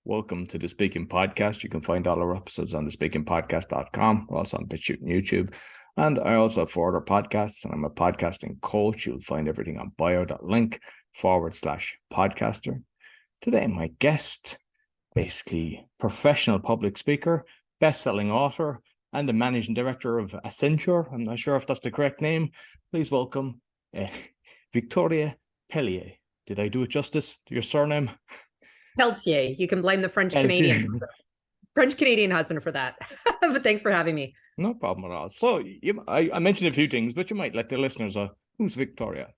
Welcome to the Speaking Podcast. You can find all our episodes on thespeakingpodcast.com. We're also on BitChute and YouTube. And I also have 4 other podcasts, and I'm a podcasting coach. You'll find everything on bio.link/podcaster. Today, my guest, basically professional public speaker, best-selling author, and the managing director of Accenture. I'm not sure if that's the correct name. Please welcome Victoria Pelletier. Did I do it justice to your surname? Pelletier. You can blame the French-Canadian husband for that. But thanks for having me. No problem at all. So I mentioned a few things, but you might let the listeners know, who's Victoria?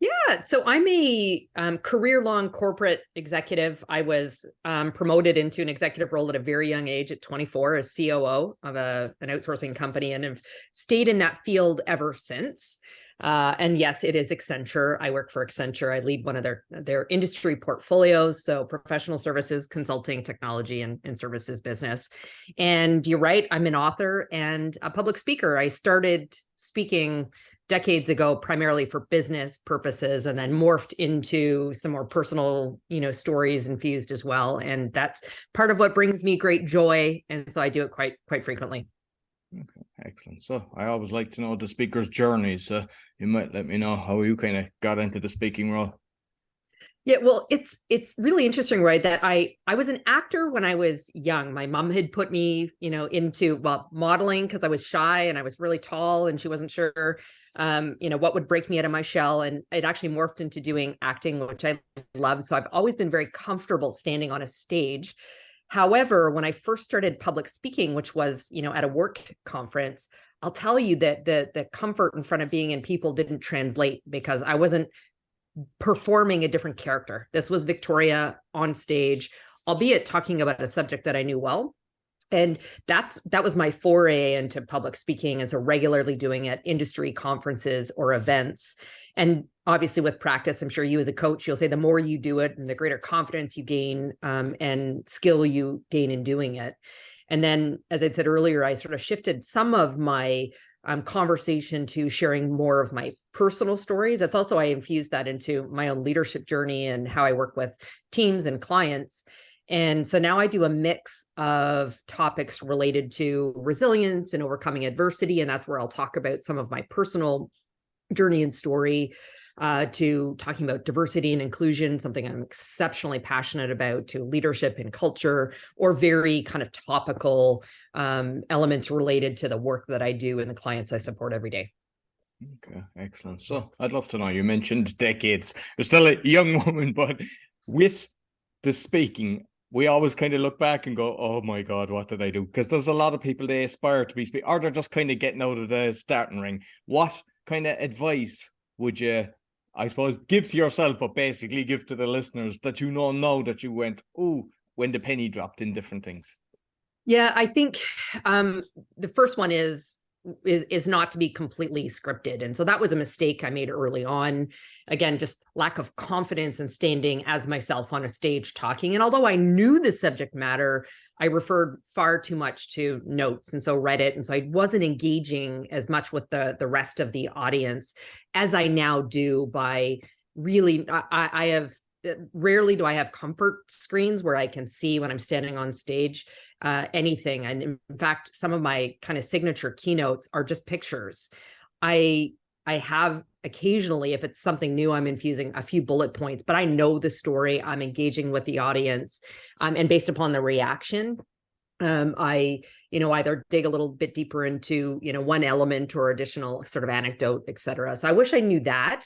Yeah, so I'm a career-long corporate executive. I was promoted into an executive role at a very young age at 24 as COO of an outsourcing company, and have stayed in that field ever since. And yes, it is Accenture. I work for Accenture. I lead one of their industry portfolios, so professional services, consulting, technology, and services business. And you're right, I'm an author and a public speaker. I started speaking decades ago, primarily for business purposes, and then morphed into some more personal, stories infused as well. And that's part of what brings me great joy. And so I do it quite frequently. Okay, excellent. So I always like to know the speaker's journey. So you might let me know how you kind of got into the speaking role. Yeah, well, it's really interesting, right? That I was an actor when I was young. My mom had put me, into modeling because I was shy and I was really tall, and she wasn't sure, what would break me out of my shell. And it actually morphed into doing acting, which I love. So I've always been very comfortable standing on a stage. However, when I first started public speaking, which was, at a work conference, I'll tell you that the comfort in front of being in people didn't translate because I wasn't performing a different character. This was Victoria on stage, albeit talking about a subject that I knew well. And that was my foray into public speaking. And so regularly doing at industry conferences or events. And obviously with practice, I'm sure you as a coach, you'll say the more you do it and the greater confidence you gain and skill you gain in doing it. And then, as I said earlier, I sort of shifted some of my conversation to sharing more of my personal stories. That's also, I infused that into my own leadership journey and how I work with teams and clients. And so now I do a mix of topics related to resilience and overcoming adversity. And that's where I'll talk about some of my personal journey and story, to talking about diversity and inclusion, something I'm exceptionally passionate about, to leadership and culture, or very kind of topical elements related to the work that I do and the clients I support every day. Okay, excellent. So I'd love to know, you mentioned decades. You're still a young woman, but with the speaking, we always kind of look back and go, oh my God, what did I do? Because there's a lot of people, they aspire to be speaking, or they're just kind of getting out of the starting ring. What kind of advice would you, I suppose, give to yourself, but basically give to the listeners that now that you went, oh, when the penny dropped in different things? Yeah, I think the first one is not to be completely scripted. And so that was a mistake I made early on. Again, just lack of confidence in standing as myself on a stage talking. And although I knew the subject matter, I referred far too much to notes, and so read it. And so I wasn't engaging as much with the rest of the audience as I now do by really, I have rarely do I have comfort screens where I can see when I'm standing on stage anything. And in fact, some of my kind of signature keynotes are just pictures. I have occasionally, if it's something new, I'm infusing a few bullet points, but I know the story, I'm engaging with the audience, and based upon the reaction, I, either dig a little bit deeper into, one element or additional sort of anecdote, et cetera. So I wish I knew that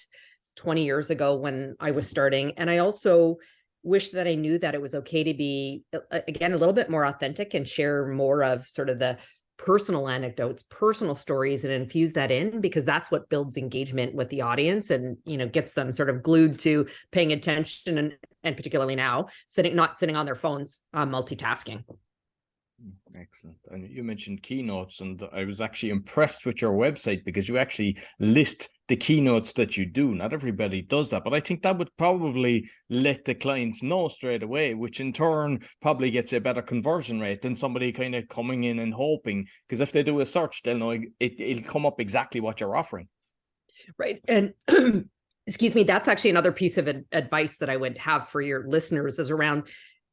20 years ago when I was starting. And I also wish that I knew that it was okay to be, again, a little bit more authentic and share more of sort of the personal anecdotes, personal stories, and infuse that in, because that's what builds engagement with the audience and, gets them sort of glued to paying attention, and particularly now not sitting on their phones, multitasking. Excellent. And you mentioned keynotes, and I was actually impressed with your website because you actually list the keynotes that you do. Not everybody does that, but I think that would probably let the clients know straight away, which in turn probably gets a better conversion rate than somebody kind of coming in and hoping, because if they do a search, they'll know it'll come up exactly what you're offering. Right. And excuse me, that's actually another piece of advice that I would have for your listeners is around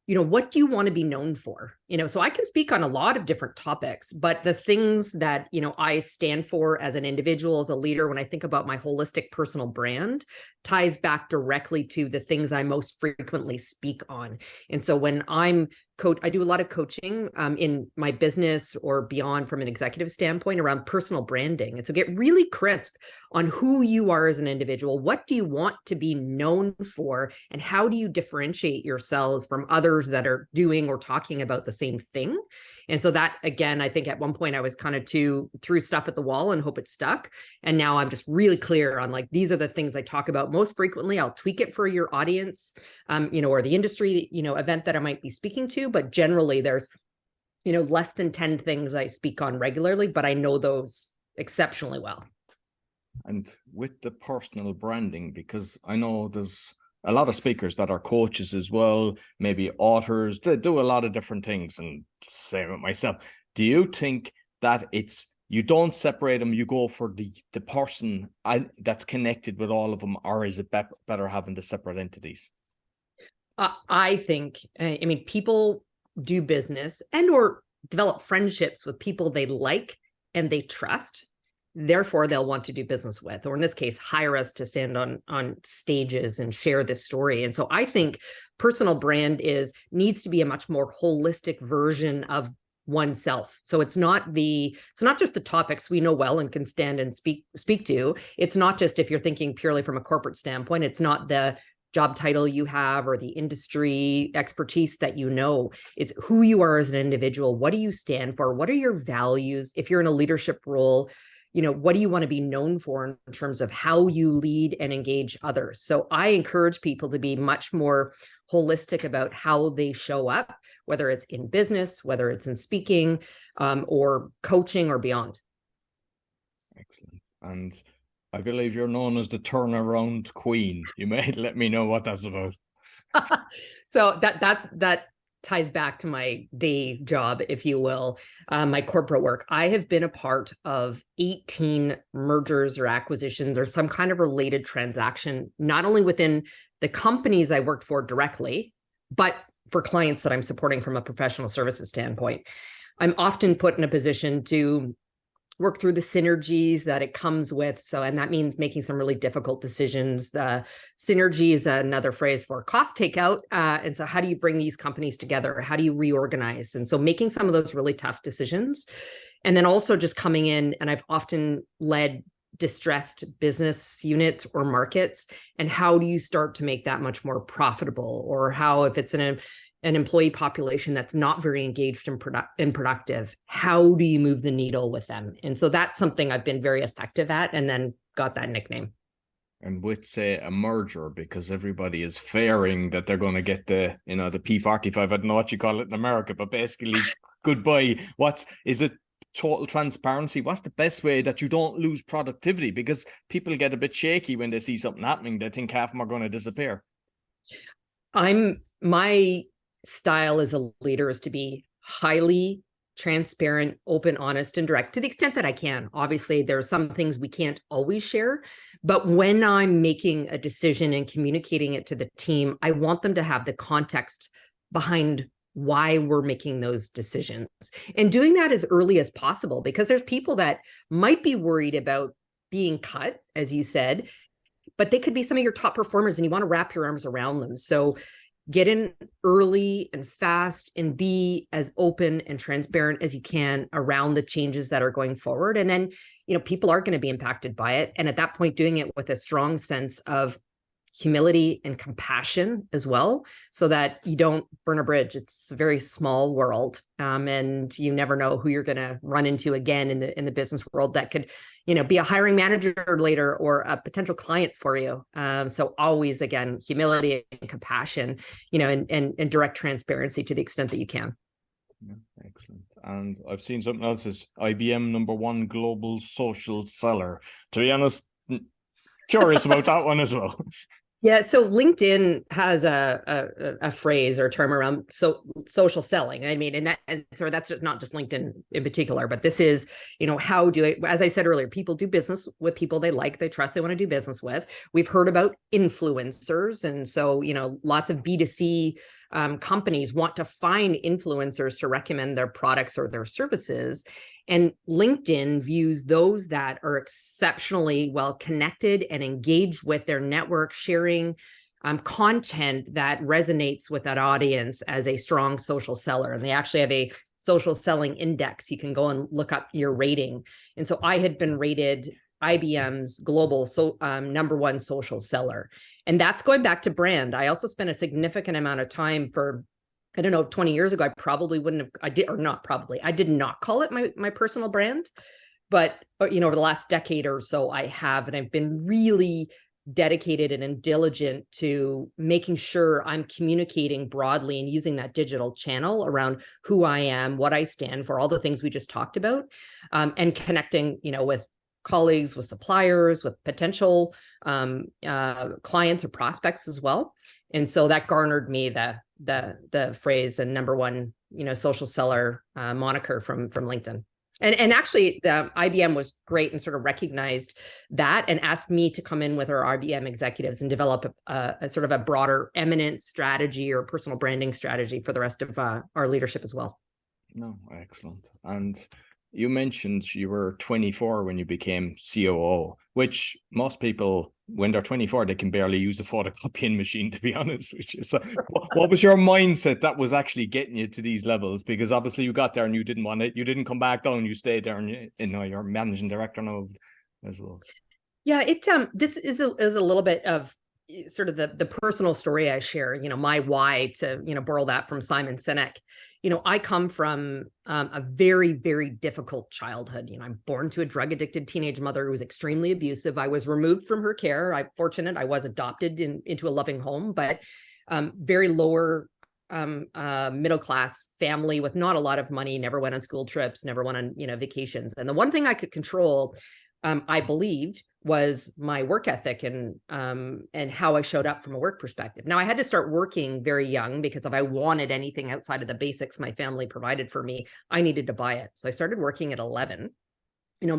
what do you want to be known for? So I can speak on a lot of different topics, but the things that, I stand for as an individual, as a leader, when I think about my holistic personal brand, ties back directly to the things I most frequently speak on. And so when I do a lot of coaching in my business or beyond from an executive standpoint around personal branding. And so get really crisp on who you are as an individual. What do you want to be known for? And how do you differentiate yourselves from others that are doing or talking about the same thing? And so that, again, I think at one point I was kind of threw stuff at the wall and hope it stuck. And now I'm just really clear on these are the things I talk about most frequently. I'll tweak it for your audience, or the industry, event that I might be speaking to. But generally there's, less than 10 things I speak on regularly, but I know those exceptionally well. And with the personal branding, because I know there's a lot of speakers that are coaches as well, maybe authors, they do a lot of different things. And same with myself. Do you think that you don't separate them, you go for the person that's connected with all of them, or is it better having the separate entities? I think, people do business and or develop friendships with people they like and they trust. Therefore, they'll want to do business with, or in this case, hire us to stand on stages and share this story. And so I think personal brand needs to be a much more holistic version of oneself. So it's not just the topics we know well and can stand and speak to. It's not just if you're thinking purely from a corporate standpoint, it's not the job title you have or the industry expertise that it's who you are as an individual. What do you stand for? What are your values? If you're in a leadership role, what do you want to be known for in terms of how you lead and engage others? So I encourage people to be much more holistic about how they show up, whether it's in business, whether it's in speaking, or coaching or beyond. Excellent. And I believe you're known as the turnaround queen. You may let me know what that's about. So that ties back to my day job, if you will, my corporate work. I have been a part of 18 mergers or acquisitions or some kind of related transaction, not only within the companies I worked for directly, but for clients that I'm supporting from a professional services standpoint. I'm often put in a position to work through the synergies that it comes with. And that means making some really difficult decisions. The synergy is another phrase for cost takeout. And so how do you bring these companies together? How do you reorganize? And so making some of those really tough decisions. And then also just coming in, and I've often led distressed business units or markets. And how do you start to make that much more profitable? Or how, if it's an employee population that's not very engaged and productive, how do you move the needle with them? And so that's something I've been very effective at, and then got that nickname. And with, say, a merger, because everybody is fearing that they're going to get the P45, I don't know what you call it in America, but basically goodbye. Is it total transparency? What's the best way that you don't lose productivity? Because people get a bit shaky when they see something happening. They think half of them are going to disappear. My style as a leader is to be highly transparent, open, honest, and direct to the extent that I can. Obviously, there are some things we can't always share, but when I'm making a decision and communicating it to the team, I want them to have the context behind why we're making those decisions, and doing that as early as possible, because there's people that might be worried about being cut, as you said, but they could be some of your top performers and you want to wrap your arms around them. So get in early and fast and be as open and transparent as you can around the changes that are going forward. And then, people are going to be impacted by it. And at that point, doing it with a strong sense of humility and compassion as well, so that you don't burn a bridge. It's a very small world. And you never know who you're going to run into again in the business world that could, be a hiring manager later or a potential client for you. So always, again, humility and compassion, and direct transparency to the extent that you can. Yeah, excellent. And I've seen something else is IBM #1 global social seller. To be honest, curious about that one as well. Yeah, so LinkedIn has a phrase or term around social selling. I mean, and so that's not just LinkedIn in particular, but this is, how do it, as I said earlier, people do business with people they like, they trust, they want to do business with. We've heard about influencers. And so, lots of B2C companies want to find influencers to recommend their products or their services. And LinkedIn views those that are exceptionally well connected and engaged with their network, sharing content that resonates with that audience as a strong social seller. And they actually have a social selling index. You can go and look up your rating. And so I had been rated IBM's global #1 social seller. And that's going back to brand. I also spent a significant amount of time for, I don't know, 20 years ago, I probably wouldn't have, I did not call it my personal brand, but over the last decade or so I have, and I've been really dedicated and diligent to making sure I'm communicating broadly and using that digital channel around who I am, what I stand for, all the things we just talked about, and connecting, with colleagues, with suppliers, with potential clients or prospects as well. And so that garnered me the phrase, the #1, social seller moniker from LinkedIn. And actually, the IBM was great and sort of recognized that and asked me to come in with our IBM executives and develop a sort of a broader eminent strategy or personal branding strategy for the rest of our leadership as well. No, excellent. And you mentioned you were 24 when you became COO, which most people, when they're 24, they can barely use a photocopying machine, to be honest. So what was your mindset that was actually getting you to these levels? Because obviously you got there and you didn't want it. You didn't come back down. You stayed there, and you're managing director now as well. Yeah, this is a little bit of sort of the personal story I share, my why, to, borrow that from Simon Sinek. I come from a very, very difficult childhood. I'm born to a drug addicted teenage mother who was extremely abusive. I was removed from her care. I'm fortunate I was adopted into a loving home, but very lower middle class family with not a lot of money, never went on school trips, never went on, vacations. And the one thing I could control, I believed, was my work ethic and how I showed up from a work perspective. Now I had to start working very young, because if I wanted anything outside of the basics my family provided for me, I needed to buy it. So I started working at 11.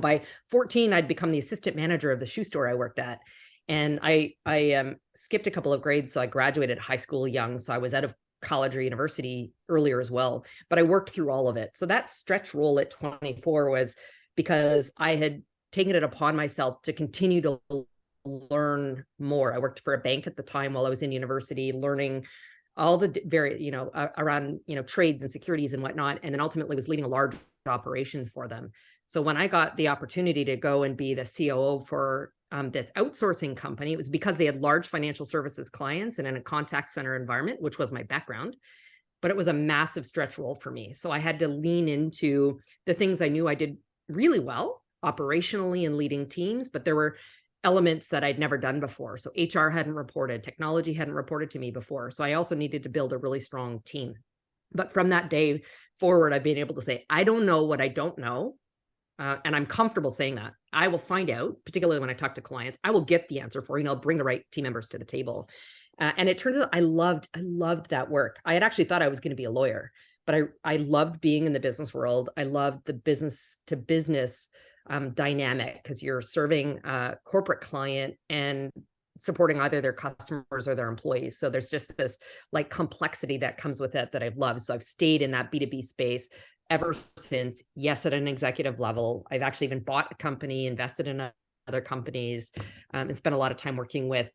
By 14, I'd become the assistant manager of the shoe store I worked at. And I skipped a couple of grades. So I graduated high school young. So I was out of college or university earlier as well, but I worked through all of it. So that stretch role at 24 was because I had taken it upon myself to continue to learn more. I worked for a bank at the time while I was in university, learning all the very, around, trades and securities and whatnot, and then ultimately was leading a large operation for them. So when I got the opportunity to go and be the COO for this outsourcing company, it was because they had large financial services clients and in a contact center environment, which was my background. But it was a massive stretch role for me. So I had to lean into the things I knew I did really well operationally and leading teams, but there were elements that I'd never done before. So HR hadn't reported, technology hadn't reported to me before. So I also needed to build a really strong team. But from that day forward, I've been able to say, I don't know what I don't know. And I'm comfortable saying that. I will find out, particularly when I talk to clients, I will get the answer for you, and I'll bring the right team members to the table. And it turns out I loved that work. I had actually thought I was going to be a lawyer, but I loved being in the business world. I loved the business to business dynamic, because you're serving a corporate client and supporting either their customers or their employees. So there's just this like complexity that comes with it that I've loved. So I've stayed in that B2B space ever since. Yes, at an executive level. I've actually even bought a company, invested in other companies, and spent a lot of time working with,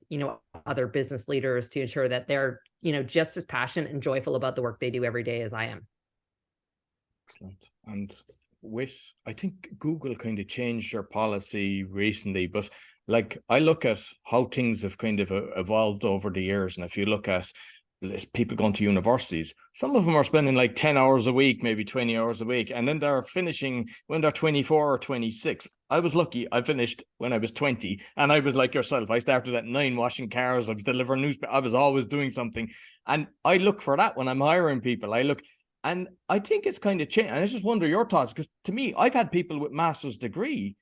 other business leaders to ensure that they're, just as passionate and joyful about the work they do every day as I am. Excellent. And I think Google kind of changed their policy recently, but like I look at how things have kind of evolved over the years. And if you look at people going to universities, some of them are spending like 10 hours a week, maybe 20 hours a week, and then they're finishing when they're 24 or 26. I was lucky. I finished when I was 20, and I was like yourself. I started at 9 washing cars. I was delivering newspapers. I was always doing something. And I look for that when I'm hiring people. And I think it's kind of changed. And I just wonder your thoughts, because to me, I've had people with master's degree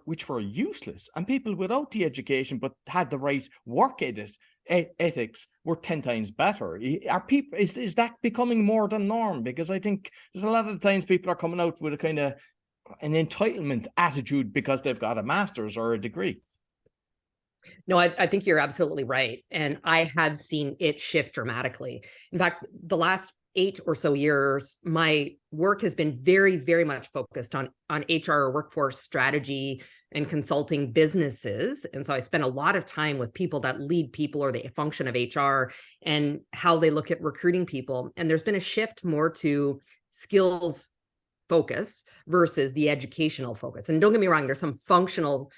which were useless, and people without the education but had the right work ethic ethics, we're 10 times better. Are people, is that becoming more the norm? Because I think there's a lot of times people are coming out with a kind of an entitlement attitude because they've got a master's or a degree. No, I think you're absolutely right. And I have seen it shift dramatically. In fact, the last 8 or so years, my work has been very, very much focused on HR, workforce strategy, and consulting businesses. And so I spend a lot of time with people that lead people or the function of HR and how they look at recruiting people. And there's been a shift more to skills focus versus the educational focus. And don't get me wrong, there's some functional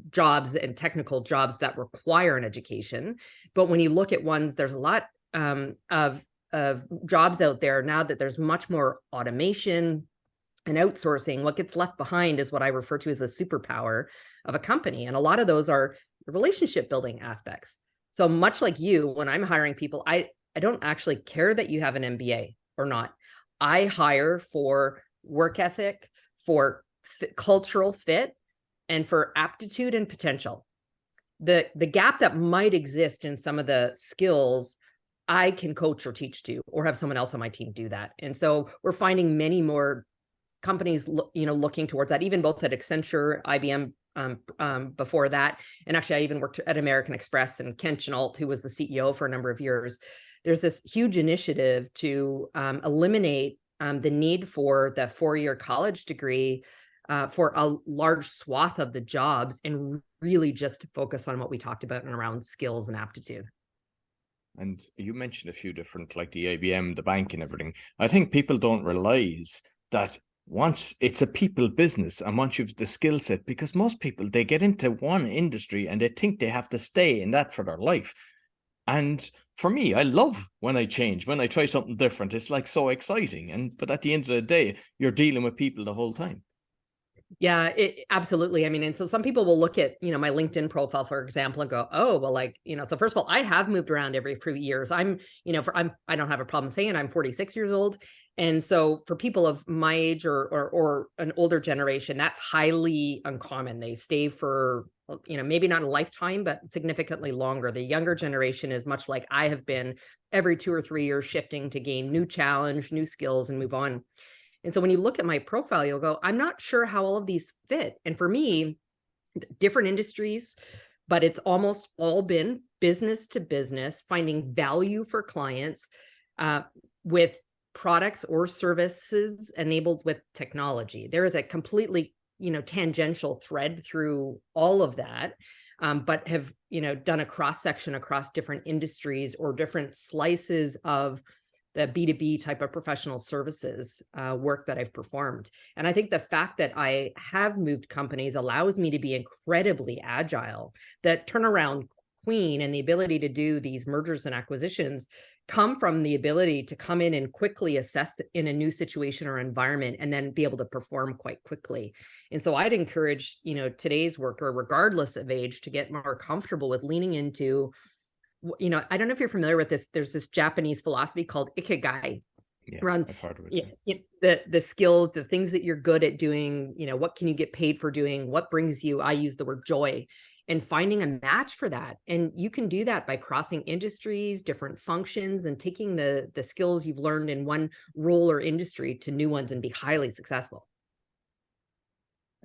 jobs and technical jobs that require an education. But when you look at ones, there's a lot of jobs out there now that there's much more automation and outsourcing. What gets left behind is what I refer to as the superpower of a company. And a lot of those are relationship building aspects. So much like you, when I'm hiring people, I don't actually care that you have an MBA or not. I hire for work ethic, for cultural fit, and for aptitude and potential. The gap that might exist in some of the skills, I can coach or teach to, or have someone else on my team do that. And so we're finding many more companies, looking towards that, even both at Accenture, IBM, before that. And actually, I even worked at American Express, and Ken Chenault, who was the CEO for a number of years. There's this huge initiative to eliminate the need for the 4-year college degree for a large swath of the jobs, and really just focus on what we talked about and around skills and aptitude. And you mentioned a few different, like the IBM, the bank and everything. I think people don't realize that once it's a people business, and once you've the skill set, because most people, they get into one industry and they think they have to stay in that for their life. And for me, I love when I change, when I try something different. It's like so exciting. But at the end of the day, you're dealing with people the whole time. Yeah, absolutely. I mean, and so some people will look at, my LinkedIn profile, for example, and go, oh, well, so first of all, I have moved around every few years. I don't have a problem saying I'm 46 years old. And so for people of my age or an older generation, that's highly uncommon. They stay for, maybe not a lifetime, but significantly longer. The younger generation is much like I have been, every 2 or 3 years shifting to gain new challenge, new skills, and move on. And so when you look at my profile, you'll go, I'm not sure how all of these fit. And for me, different industries, but it's almost all been business to business, finding value for clients with products or services enabled with technology. There is a completely, tangential thread through all of that, but have, done a cross section across different industries or different slices of the B2B type of professional services work that I've performed. And I think the fact that I have moved companies allows me to be incredibly agile. That turnaround queen and the ability to do these mergers and acquisitions come from the ability to come in and quickly assess in a new situation or environment, and then be able to perform quite quickly. And so I'd encourage, today's worker, regardless of age, to get more comfortable with leaning into, I don't know if you're familiar with this. There's this Japanese philosophy called ikigai. Yeah, around I've heard of it. the skills, the things that you're good at doing, what can you get paid for doing, what brings you, I use the word joy, and finding a match for that. And you can do that by crossing industries, different functions, and taking the skills you've learned in one role or industry to new ones and be highly successful.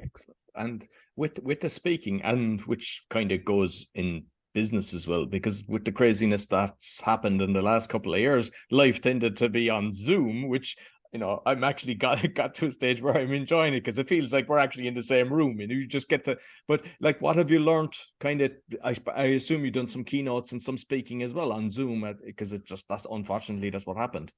Excellent. And with the speaking, and which kind of goes in business as well, because with the craziness that's happened in the last couple of years, life tended to be on Zoom, which I'm actually got to a stage where I'm enjoying it, because it feels like we're actually in the same room and you just get to. But like, what have you learned? Kind of, I assume you've done some keynotes and some speaking as well on Zoom, because that's unfortunately that's what happened.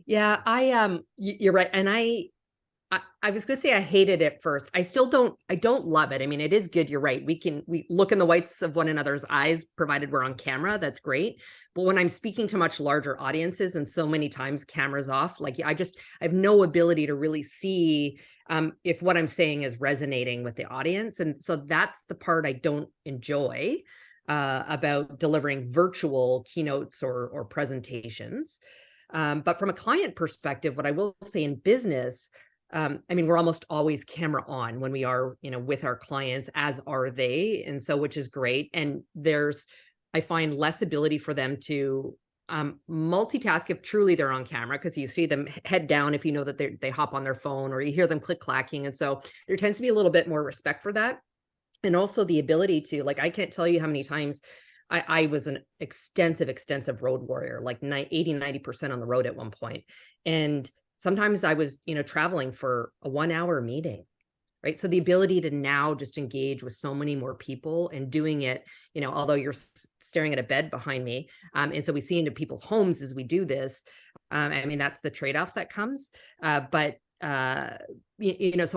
Yeah, you're right, and I was going to say I hated it first. I don't love it. I mean, it is good. You're right. We look in the whites of one another's eyes, provided we're on camera. That's great. But when I'm speaking to much larger audiences, and so many times cameras off, like I have no ability to really see if what I'm saying is resonating with the audience. And so that's the part I don't enjoy about delivering virtual keynotes or presentations. But from a client perspective, what I will say in business, we're almost always camera on when we are, with our clients, as are they. And so, which is great. And there's I find less ability for them to multitask if truly they're on camera, because you see them head down if you know that they hop on their phone, or you hear them click clacking. And so there tends to be a little bit more respect for that. And also the ability to, like, I can't tell you how many times I was an extensive road warrior, like 80-90% on the road at one point. And sometimes I was, traveling for a 1-hour meeting, right? So the ability to now just engage with so many more people and doing it, although you're staring at a bed behind me. And so we see into people's homes as we do this. I mean, that's the trade-off that comes. So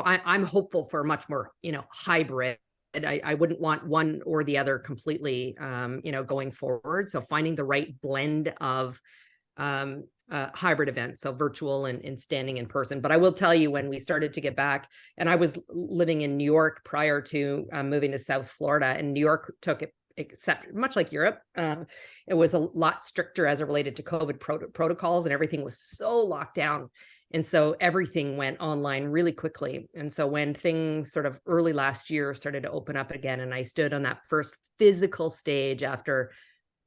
I'm hopeful for much more, hybrid. I wouldn't want one or the other completely, going forward. So finding the right blend of hybrid events, so virtual and standing in person. But I will tell you, when we started to get back, and I was living in New York prior to moving to South Florida, and New York took it, except much like Europe, it was a lot stricter as it related to COVID protocols, and everything was so locked down. And so everything went online really quickly. And so when things sort of early last year started to open up again, and I stood on that first physical stage after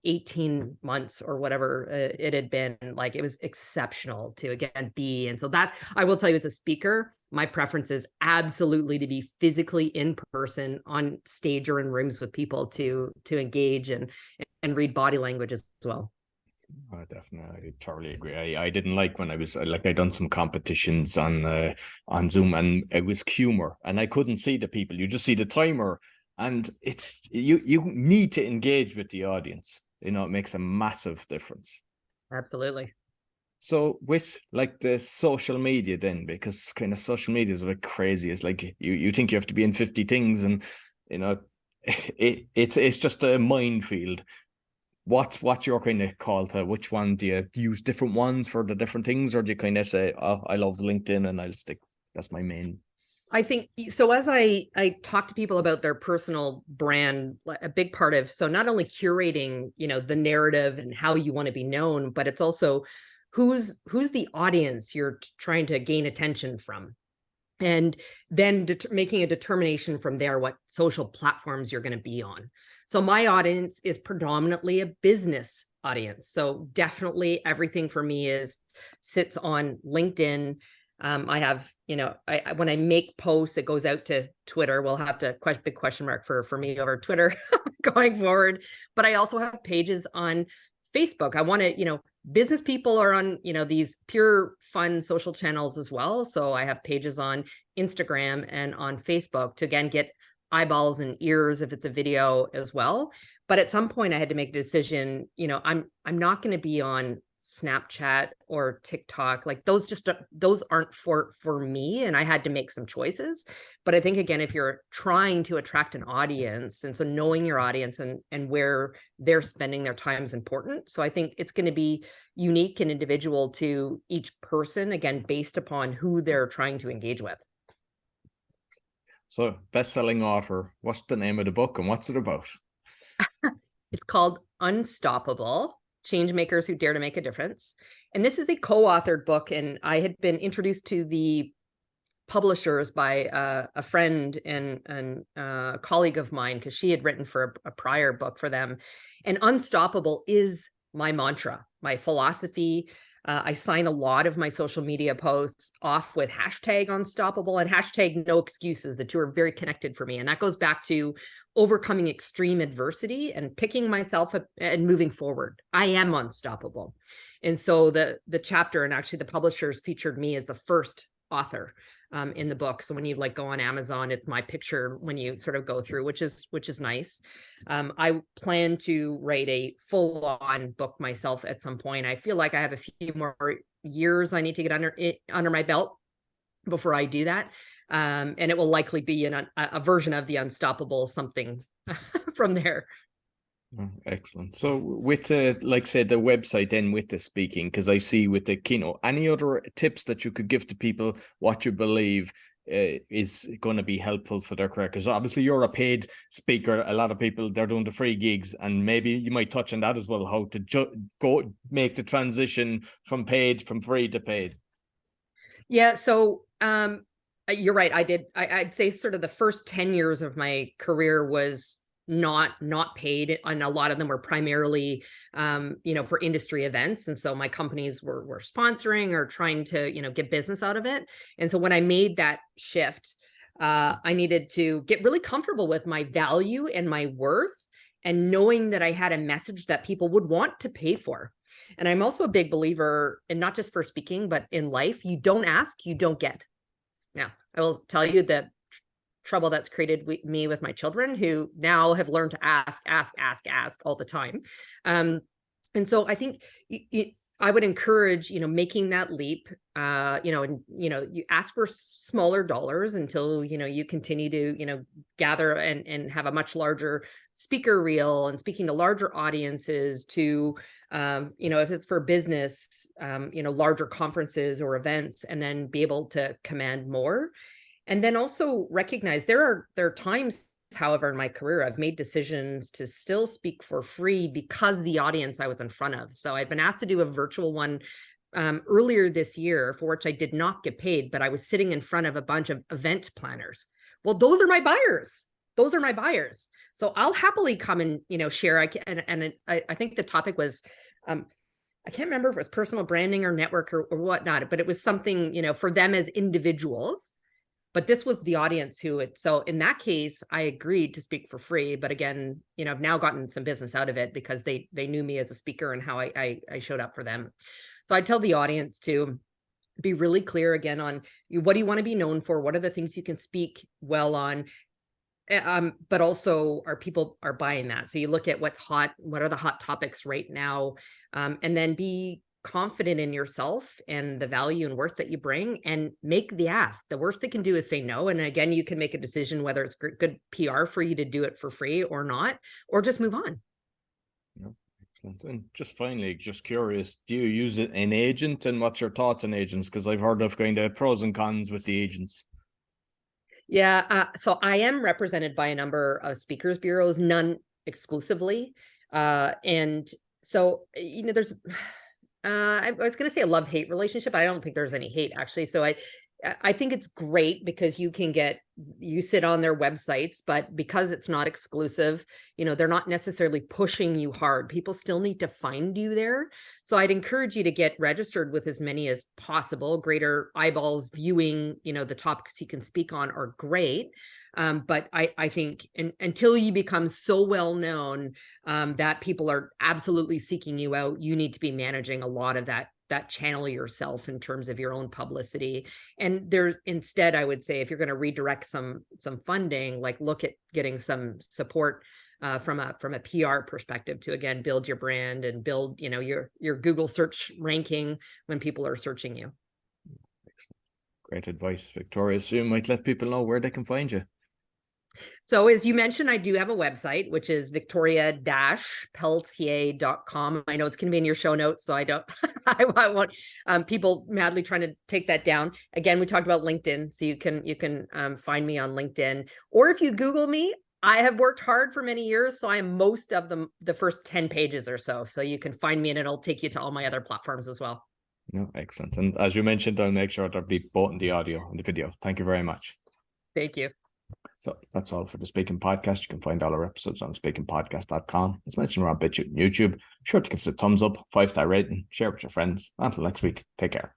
18 months or whatever it had been, like, it was exceptional to again be. And so that, I will tell you, as a speaker, my preference is absolutely to be physically in person on stage or in rooms with people to engage and read body language as well. Definitely, I totally agree. I didn't like when I was like, I done some competitions on Zoom, and it was humor, and I couldn't see the people. You just see the timer, and it's you need to engage with the audience. It makes a massive difference. Absolutely. So with like the social media then, because kind of social media is a bit crazy. It's like you think you have to be in 50 things, and it's just a minefield. What's your kind of call to which one? Do you use different ones for the different things, or do you kind of say, oh, I love LinkedIn and I'll stick, that's my main? I think so. As I talk to people about their personal brand, a big part of, so not only curating, the narrative and how you want to be known, but it's also who's the audience you're trying to gain attention from. And then making a determination from there what social platforms you're going to be on. So my audience is predominantly a business audience. So definitely everything for me sits on LinkedIn. I have, when I make posts, it goes out to Twitter. We'll have to big question mark for me over Twitter going forward. But I also have pages on Facebook. I want to, business people are on, these pure fun social channels as well. So I have pages on Instagram and on Facebook to, again, get eyeballs and ears if it's a video as well. But at some point I had to make a decision, I'm not going to be on Snapchat or TikTok. Like those aren't for me. And I had to make some choices. But I think, again, if you're trying to attract an audience, and so knowing your audience and where they're spending their time is important. So I think it's going to be unique and individual to each person, again, based upon who they're trying to engage with. So, best-selling author, what's the name of the book and what's it about? It's called Unstoppable: Changemakers Who Dare to Make a Difference. And this is a co-authored book. And I had been introduced to the publishers by a friend and a colleague of mine, because she had written for a prior book for them. And Unstoppable is my mantra, my philosophy. I sign a lot of my social media posts off with hashtag Unstoppable and hashtag No Excuses. The two are very connected for me. And that goes back to overcoming extreme adversity and picking myself up and moving forward. I am unstoppable. And so the chapter, and actually the publishers featured me as the first author in the book. So when you go on Amazon, it's my picture when you sort of go through, which is nice. I plan to write a full-on book myself at some point. I feel like I have a few more years I need to get under my belt before I do that. And it will likely be a version of the Unstoppable something from there. Excellent. So with the, say, the website then with the speaking, because I see with the Keynote, any other tips that you could give to people what you believe is going to be helpful for their career? Because obviously you're a paid speaker. A lot of people, they're doing the free gigs, and maybe you might touch on that as well, how to go make the transition from free to paid. Yeah. So you're right. I'd say sort of the first 10 years of my career was not paid, and a lot of them were primarily for industry events, and so my companies were sponsoring or trying to get business out of it. And so when I made that shift, I needed to get really comfortable with my value and my worth, and knowing that I had a message that people would want to pay for. And I'm also a big believer in, not just for speaking, but in life, you don't ask, you don't get. Now, I will tell you the trouble that's created me with my children, who now have learned to ask all the time. And so I think I would encourage, making that leap, and, you ask for smaller dollars until, you continue to, gather and have a much larger speaker reel and speaking to larger audiences, to, if it's for business, larger conferences or events, and then be able to command more. And then also recognize there are times, however, in my career, I've made decisions to still speak for free because the audience I was in front of. So I've been asked to do a virtual one earlier this year, for which I did not get paid, but I was sitting in front of a bunch of event planners. Well, those are my buyers. Those are my buyers. So I'll happily come and, share. I think the topic was, I can't remember if it was personal branding or network or whatnot, but it was something, for them as individuals. But this was the audience so in that case, I agreed to speak for free. But again, I've now gotten some business out of it because they knew me as a speaker and how I showed up for them. So I tell the audience to be really clear again on what do you want to be known for? What are the things you can speak well on? But also, people are buying that. So you look at what's hot, what are the hot topics right now, and then be confident in yourself and the value and worth that you bring, and make the ask. The worst they can do is say no. And again, you can make a decision whether it's good PR for you to do it for free or not, or just move on. Yeah, excellent. And just finally, just curious, do you use an agent, and what's your thoughts on agents? Because I've heard of kind of pros and cons with the agents. Yeah. So I am represented by a number of speakers bureaus, none exclusively. And so, there's I was going to say a love-hate relationship. I don't think there's any hate, actually. So I think it's great because you sit on their websites, but because it's not exclusive, they're not necessarily pushing you hard. People still need to find you there. So I'd encourage you to get registered with as many as possible. Greater eyeballs viewing, the topics you can speak on are great. But I think until you become so well known that people are absolutely seeking you out, you need to be managing a lot of that channel yourself in terms of your own publicity. And instead, I would say, if you're going to redirect some funding, like look at getting some support from a PR perspective to, again, build your brand and build, your Google search ranking when people are searching you. Excellent. Great advice, Victoria. So you might let people know where they can find you. So as you mentioned, I do have a website, which is victoria-pelletier.com. I know it's going to be in your show notes, so I want people madly trying to take that down. Again, we talked about LinkedIn, so you can find me on LinkedIn, or if you Google me, I have worked hard for many years, so I am most of the first 10 pages or so. So you can find me, and it'll take you to all my other platforms as well. No, excellent. And as you mentioned, I'll make sure there'll be both in the audio and the video. Thank you very much. Thank you. So that's all for the Speaking Podcast. You can find all our episodes on speakingpodcast.com. As mentioned, we're on BitChute and YouTube. Be sure to give us a thumbs up, 5-star rating, share with your friends. Until next week, take care.